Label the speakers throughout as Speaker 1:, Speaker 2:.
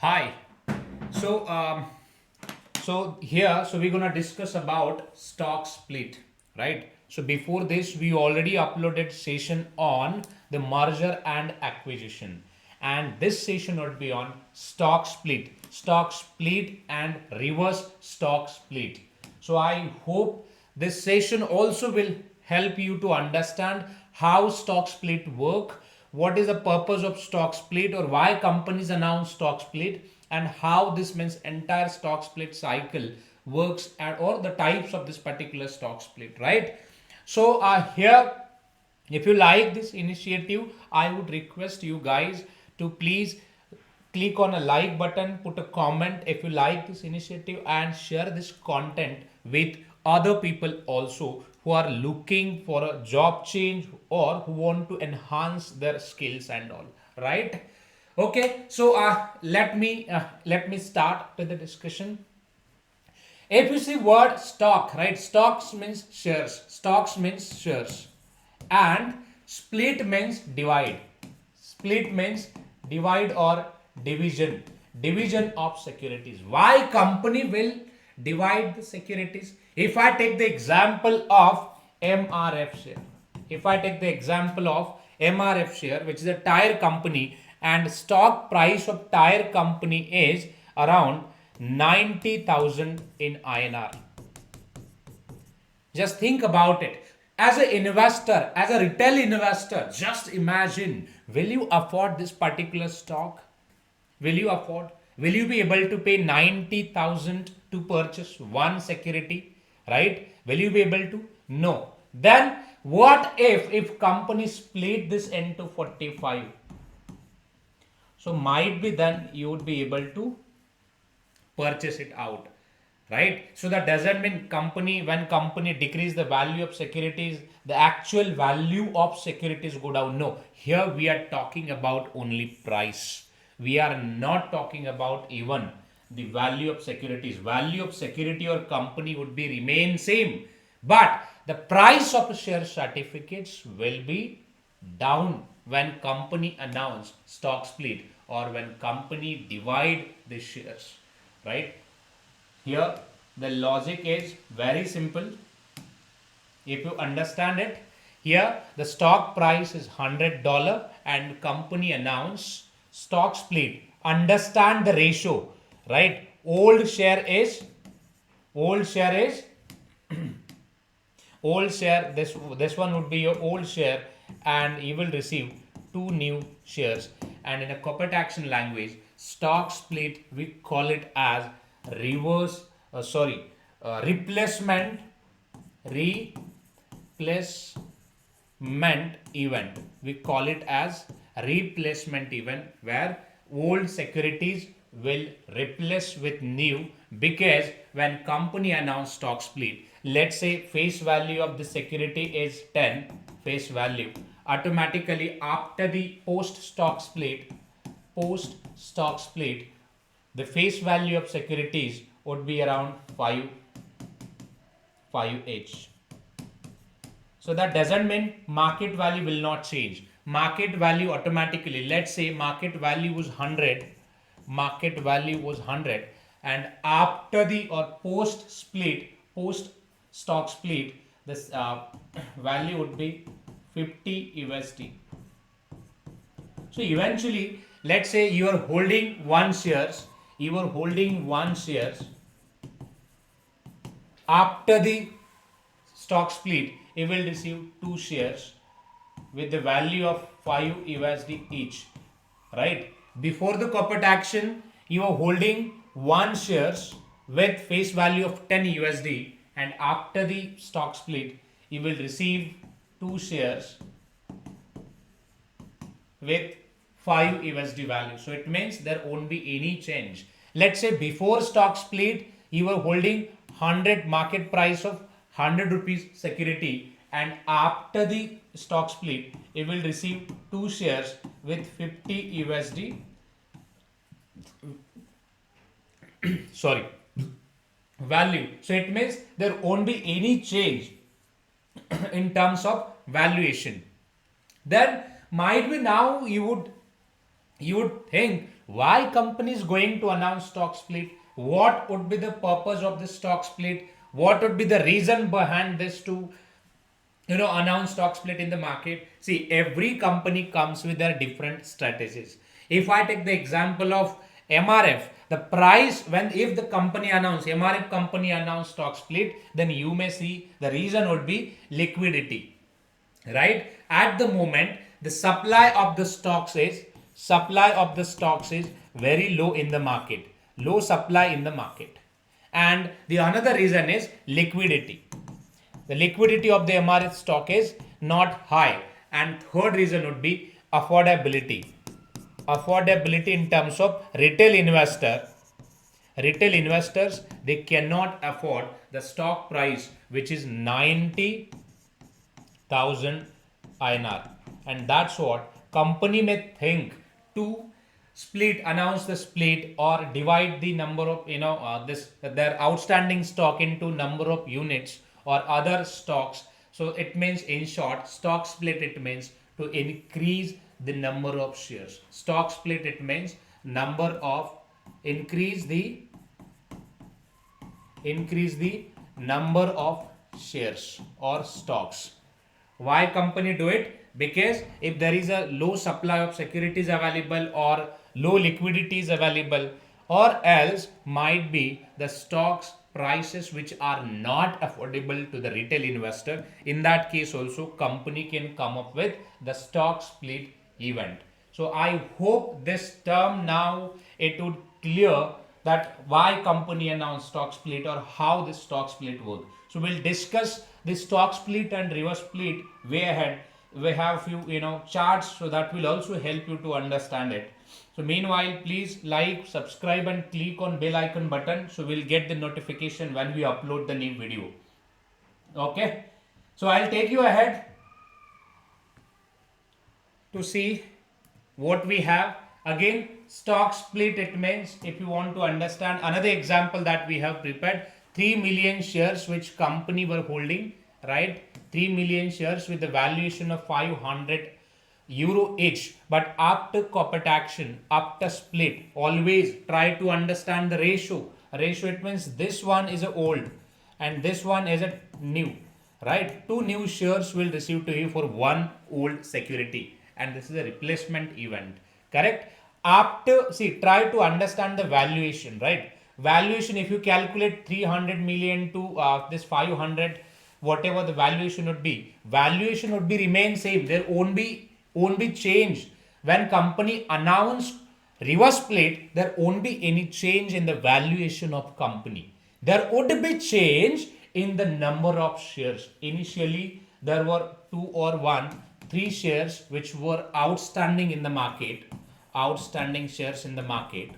Speaker 1: Hi. So um, so we're gonna discuss about stock split, right? So before this, we already uploaded session on the merger and acquisition, and this session would be on stock split and reverse stock split. So I hope this session also will help you to understand how stock split work, what is the purpose of stock split or why companies announce stock split, and how this means entire stock split cycle works or the types of this particular stock split, right? Here, if you like this initiative, I would request you guys to please click on a like button, put a comment if you like this initiative, and share this content with other people also who are looking for a job change or who want to enhance their skills and all, right? Okay, let me start with the discussion. If you see word stock, right? Stocks means shares. Stocks means shares. And split means divide. Split means divide or division. Division of securities. Why company will divide the securities? If I take the example of MRF share. If I take the example of MRF share, which is a tire company, and stock price of tire company is around 90,000 in INR. Just think about it. As an investor, as a retail investor, just imagine, will you afford this particular stock? Will you afford? Will you be able to pay 90,000 to purchase one security? Right? Will you be able to? No. Then what if company split this into 45? So might be then you would be able to purchase it out, right? So that doesn't mean company, when company decrease the value of securities, the actual value of securities go down. No, here we are talking about only price. We are not talking about even the value of securities. Value of security or company would be remain same, but the price of share certificates will be down when company announce stock split or when company divide the shares, right? Here the logic is very simple. If you understand it, here the stock price is $100 and company announce stock split. Understand the ratio, right? Old share is old share. This one would be your old share, and you will receive two new shares. And in a corporate action language, stock split, we call it as reverse sorry replacement replacement event. We call it as replacement event, where old securities will replace with new, because when company announce stock split, let's say face value of the security is 10 face value, automatically after the post stock split the face value of securities would be around 5 so that doesn't mean market value will not change. Market value automatically, let's say market value was 100, and after the or post stock split, this value would be 50 USD. So eventually, let's say you are holding one shares. After the stock split, you will receive two shares with the value of 5 USD each, right? Before the corporate action, you are holding one shares with face value of 10 USD, and after the stock split, you will receive two shares with 5 USD value. So it means there won't be any change. Let's say before stock split, you were holding 100 market price of 100 rupees security, and after the stock split, you will receive two shares with 50 USD, sorry, value. So it means there won't be any change in terms of valuation. Then might be now you would think, Why company is going to announce stock split? What would be the purpose of this stock split? What would be the reason behind this to announce stock split in the market? See, every company comes with their different strategies. If I take the example of MRF, the price, when if the company announce MRF company announce stock split, then you may see the reason would be liquidity, right? At the moment, the supply of the stocks is very low in the market, low supply in the market. And the another reason is liquidity. The liquidity of the MRF stock is not high. And third reason would be affordability. Affordability in terms of retail investors, they cannot afford the stock price which is 90,000 INR, and that's what company may think to announce the split or divide the number of this their outstanding stock into number of units or other stocks. So it means, in short, stock split, it means to increase the number of shares. Stock split, it means number of increase the number of shares or stocks. Why company do it? Because if there is a low supply of securities available or low liquidity is available, or else might be the stocks prices which are not affordable to the retail investor, in that case also company can come up with the stock split event. So I hope this term now it would clear that why company announced stock split or how this stock split work. So we'll discuss the stock split and reverse split way ahead. We have few charts, so that will also help you to understand it. So meanwhile, please like, subscribe and click on bell icon button, so we'll get the notification when we upload the new video. Okay, so I'll take you ahead to see what we have. Again, stock split, it means, if you want to understand another example that we have prepared, 3 million shares which company were holding, right? 3 million shares with the valuation of 500 euro each, but after corporate action, after split, always try to understand the ratio. It means this one is a old and this one is a new, right? 2 new shares will receive to you for 1 old security, and this is a replacement event, correct? After, see, try to understand the valuation, right? Valuation, if you calculate 300 million to this 500, whatever the valuation would be remain same. There won't be change. When company announced reverse split, there won't be any change in the valuation of company. There would be change in the number of shares. Initially, there were 2 or 3 shares which were outstanding in the market, outstanding shares in the market,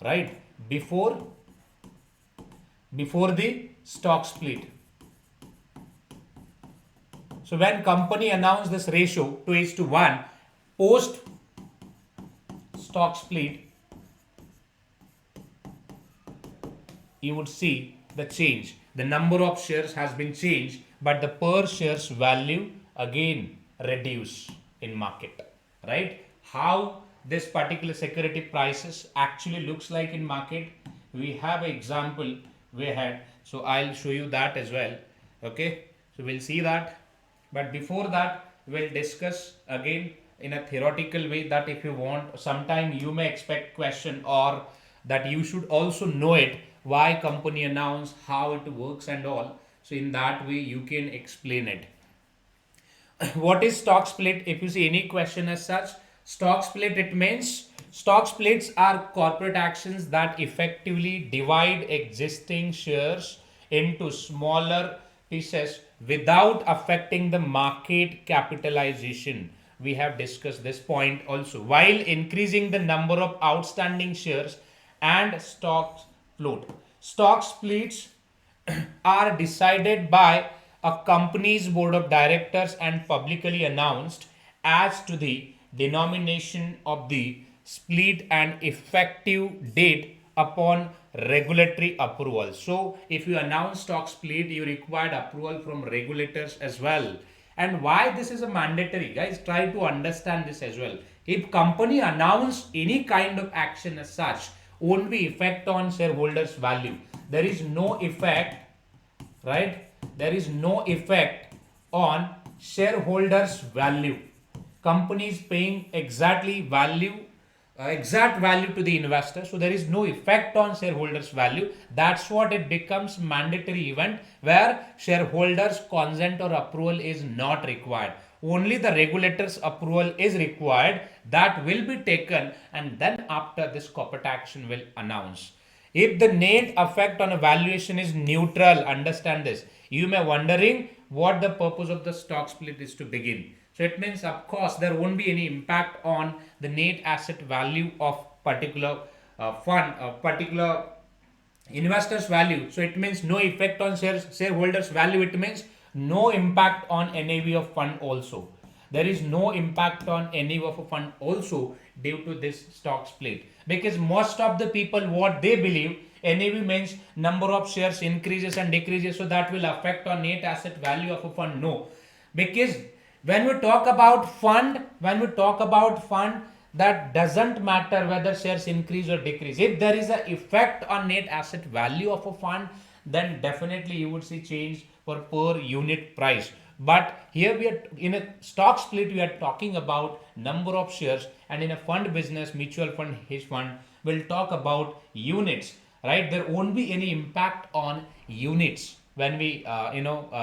Speaker 1: right? Before the stock split. So when company announced this ratio 2:1, post stock split, you would see the change. The number of shares has been changed, but the per shares value again reduce in market, right? How this particular security prices actually looks like in market, we have an example we had, so I'll show you that as well. Okay, so we'll see that, but before that we'll discuss again in a theoretical way, that if you want, sometime you may expect question, or that you should also know it, why company announce, how it works and all. So in that way you can explain it. What is stock split? If you see any question as such, stock split, it means stock splits are corporate actions that effectively divide existing shares into smaller pieces without affecting the market capitalization. We have discussed this point also, while increasing the number of outstanding shares and stock float. Stock splits are decided by a company's board of directors and publicly announced as to the denomination of the split and effective date upon regulatory approval. So if you announce stock split, you required approval from regulators as well. And why this is a mandatory, guys, try to understand this as well. If company announce any kind of action as such, won't be effect on shareholders value. There is no effect, right? There is no effect on shareholders value. Company is paying exact value to the investor, so there is no effect on shareholders value. That's what it becomes mandatory event where shareholders consent or approval is not required. Only the regulators approval is required, that will be taken, and then after this corporate action will announce. If the net effect on a valuation is neutral, understand this. You may wondering what the purpose of the stock split is to begin. So it means, of course, there won't be any impact on the net asset value of particular fund, particular investors value. So it means no effect on shareholders value. It means no impact on NAV of fund also. There is no impact on NAV of a fund also due to this stock split, because most of the people what they believe NAV means number of shares increases and decreases, so that will affect on net asset value of a fund. No, because when we talk about fund, that doesn't matter whether shares increase or decrease. If there is a effect on net asset value of a fund, then definitely you would see change for per unit price. But here we are in a stock split, we are talking about number of shares, and in a fund business, mutual fund, hedge fund, we'll talk about units, right? There won't be any impact on units when we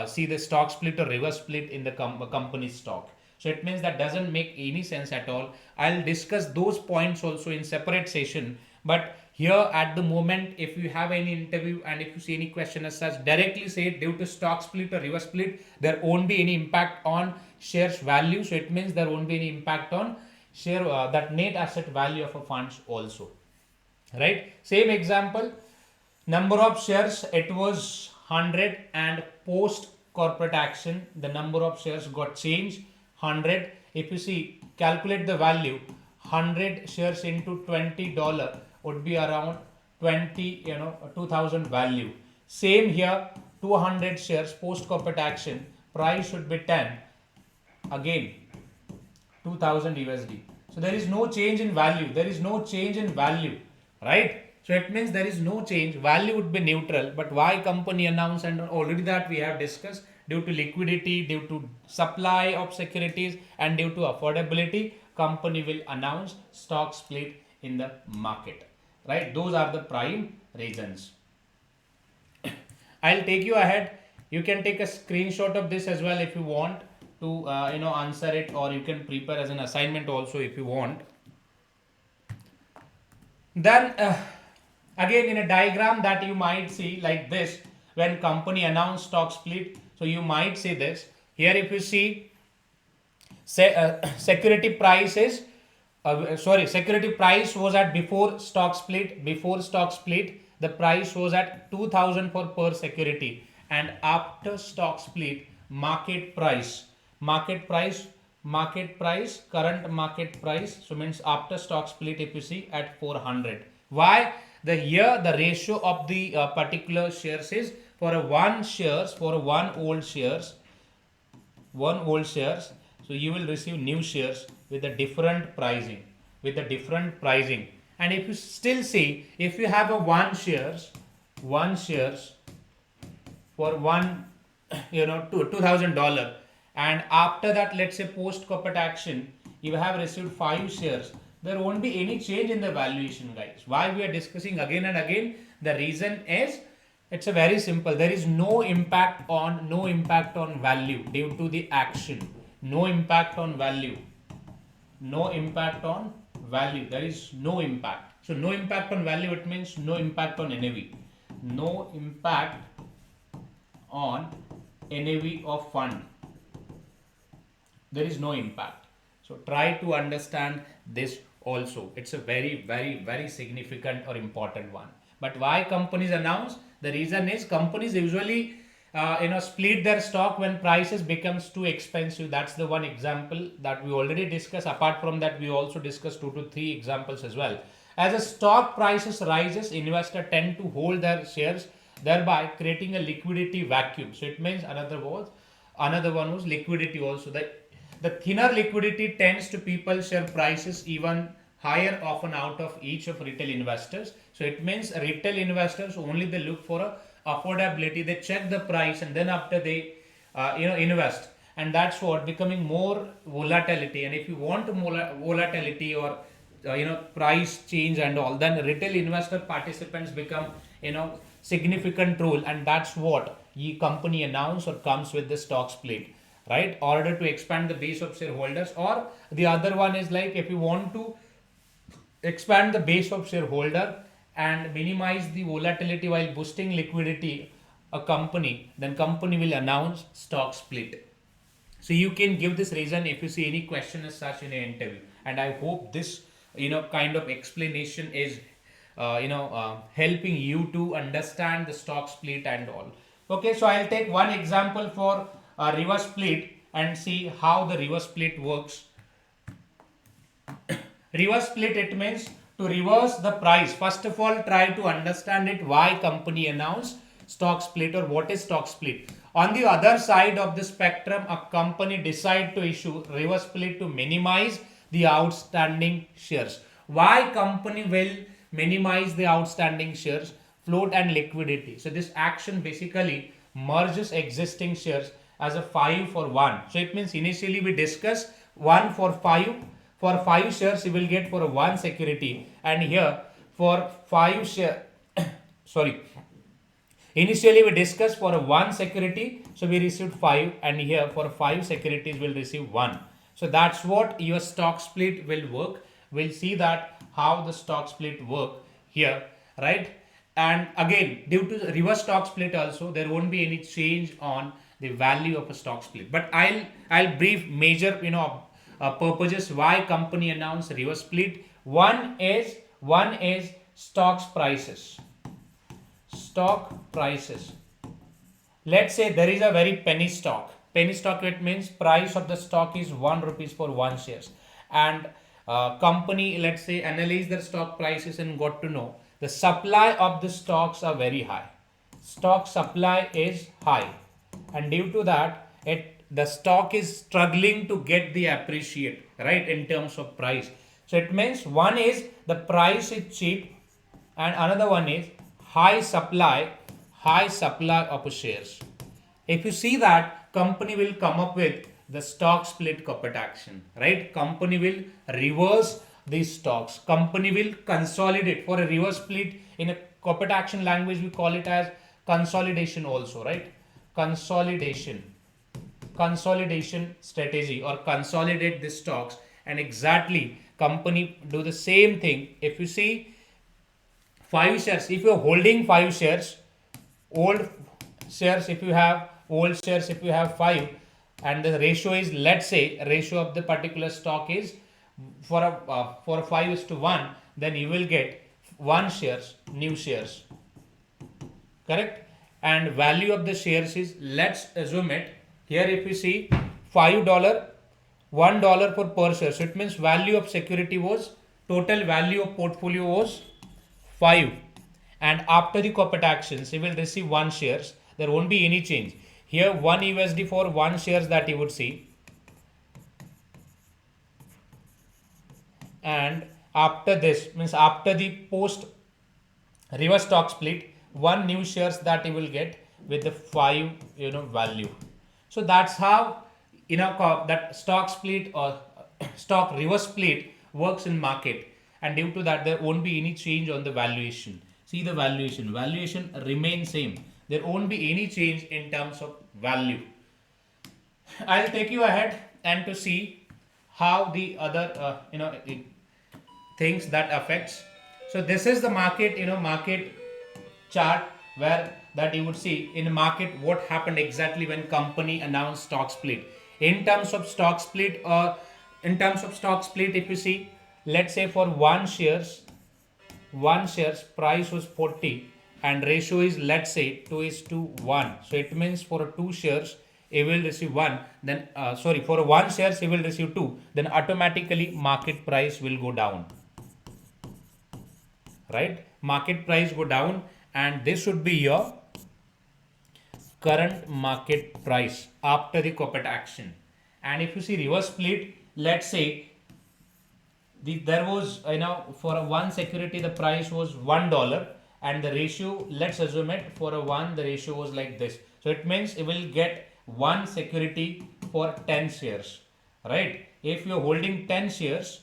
Speaker 1: see the stock split or reverse split in the company stock. So it means that doesn't make any sense at all. I'll discuss those points also in separate session, but here at the moment, if you have any interview and if you see any question as such, directly say it, due to stock split or reverse split there won't be any impact on shares value. So it means there won't be any impact on share that net asset value of a funds also, right? Same example, number of shares, it was 100, and post corporate action the number of shares got changed 100. If you see, calculate the value, 100 shares into $20 would be around 2000 value. Same here, 200 shares post corporate action, price should be 10, again 2000 USD. So there is no change in value, there is no change in value, right? So it means there is no change, value would be neutral. But why company announce, and already that we have discussed, due to liquidity, due to supply of securities, and due to affordability, company will announce stock split in the market, right? Those are the prime reasons. I'll take you ahead. You can take a screenshot of this as well if you want to answer it, or you can prepare as an assignment also if you want. Then again, in a diagram that you might see like this, when company announce stock split, so you might see this here. If you see, security price is security price was at before stock split, the price was at 2000 for per security, and after stock split, market price, current market price, so means after stock split, if you see, at 400. Why? The ratio of the particular shares is for a one old shares, so you will receive new shares with a different pricing, and if you still see, if you have a one shares for $2000, and after that, let's say post corporate action, you have received 5 shares, there won't be any change in the valuation, guys. Why we are discussing again and again? The reason is, it's a very simple, there is no impact on value due to the action. No impact on value, there is no impact. So no impact on value, it means no impact on NAV, no impact on NAV of fund, there is no impact. So try to understand this also. It's a very, very, very significant or important one. But why companies announce? The reason is, companies usually split their stock when prices becomes too expensive. That's the one example that we already discussed. Apart from that, we also discussed 2 to 3 examples as well. As the stock prices rises, investors tend to hold their shares, thereby creating a liquidity vacuum. So it means, another one was liquidity also. the thinner liquidity tends to people share prices even higher often out of each of retail investors. So it means retail investors only they look for a affordability, they check the price and then after they invest, and that's what becoming more volatility. And if you want volatility or price change and all, then retail investor participants become significant role, and that's what the company announce or comes with the stock split, right, order to expand the base of shareholders. Or the other one is like if you want to expand the base of shareholder and minimize the volatility while boosting liquidity a company, then company will announce stock split. So you can give this reason if you see any question as such in an interview. And I hope this kind of explanation is helping you to understand the stock split and all. Okay, so I'll take one example for reverse split and see how the reverse split works. Reverse split, it means to reverse the price. First of all, try to understand it, why company announced stock split or what is stock split. On the other side of the spectrum, a company decide to issue reverse split to minimize the outstanding shares. Why company will minimize the outstanding shares? Float and liquidity. So this action basically merges existing shares as a 5 for 1. So it means initially we discuss 1 for 5. For 5 shares you will get for 1 security, and here for 5 share sorry, initially we discussed for 1 security, so we received 5, and here for 5 securities we'll receive 1. So that's what your stock split will work. We'll see that how the stock split work here, right? And again, due to the reverse stock split also, there won't be any change on the value of a stock split. But I'll brief major purposes why company announced reverse split. One is stocks prices. Stock prices. Let's say there is a very penny stock. Penny stock, it means price of the stock is 1 rupees for 1 shares, and company, let's say, analyze their stock prices and got to know the supply of the stocks are very high. Stock supply is high, and due to that the stock is struggling to get the appreciate, right, in terms of price. So it means one is the price is cheap, and another one is high supply of shares. If you see that, company will come up with the stock split corporate action, right? Company will reverse these stocks. Company will consolidate. For a reverse split in a corporate action language, we call it as consolidation also, right? Consolidation strategy, or consolidate the stocks. And exactly company do the same thing. If you see 5 shares, if you're holding 5 shares, old shares, if you have old shares, if you have 5, and the ratio is, let's say ratio of the particular stock is for a 5:1, then you will get 1 shares, new shares, correct? And value of the shares is, let's assume it here, if you see $5, $1 for per share. So it means value of security was, total value of portfolio was 5, and after the corporate actions you will receive 1 shares. There won't be any change here. 1 USD for 1 shares that you would see, and after this means after the post reverse stock split, 1 new shares that you will get with the 5 value. So that's how that stock split or stock reverse split works in market, and due to that there won't be any change on the valuation. See, the valuation remains same. There won't be any change in terms of value. I'll take you ahead and to see how the other things that affects. So this is the market market chart, where that you would see in market what happened exactly when company announced stock split. In terms of stock split, if you see, let's say for 1 shares price was 40, and ratio is, let's say, 2:1. So it means for 2 shares you will receive 1, then for 1 shares you will receive 2, then automatically market price will go down, right? Market price go down, and this should be your current market price after the corporate action. And if you see reverse split, let's say there was, for a one security the price was $1, and the ratio, let's assume it for a one the ratio was like this. So it means it will get one security for 10 shares, right? If you're holding 10 shares,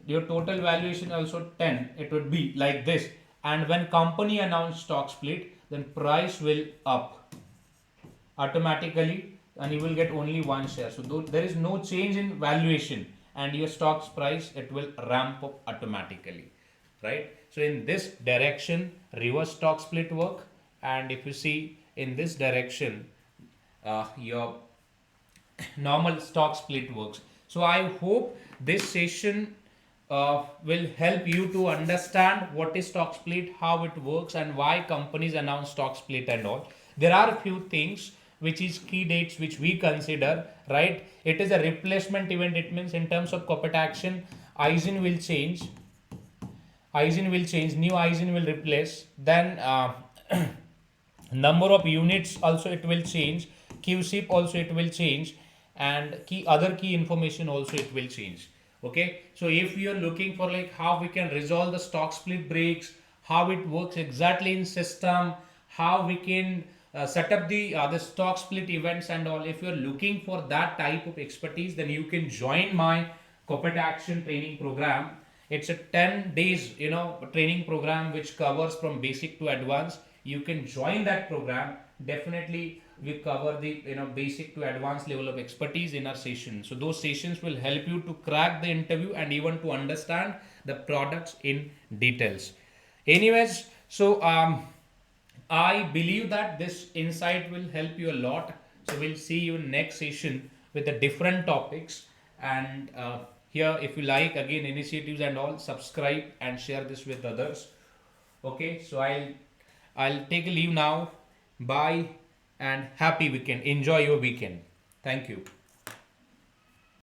Speaker 1: your total valuation also 10, it would be like this. And when company announce stock split, then price will up automatically, and you will get only one share. So there is no change in valuation, and your stock's price, it will ramp up automatically, right? So in this direction reverse stock split work, and if you see in this direction your normal stock split works. So I hope this session will help you to understand what is stock split, how it works, and why companies announce stock split and all. There are a few things which is key dates which we consider, right? It is a replacement event. It means in terms of corporate action, ISIN will change. ISIN will change. New ISIN will replace. Then number of units also it will change. QSIP also it will change, and other key information also it will change. Okay, so if you are looking for like how we can resolve the stock split breaks, how it works exactly in system, how we can set up the stock split events and all, if you are looking for that type of expertise, then you can join my corporate action training program. It's a 10 days training program which covers from basic to advanced. You can join that program. Definitely we cover the basic to advanced level of expertise in our session. So those sessions will help you to crack the interview and even to understand the products in details. Anyways, so I believe that this insight will help you a lot. So we'll see you in next session with the different topics. And here, if you like again initiatives and all, subscribe and share this with others. Okay, so I'll take a leave now. Bye and happy weekend. Enjoy your weekend. Thank you.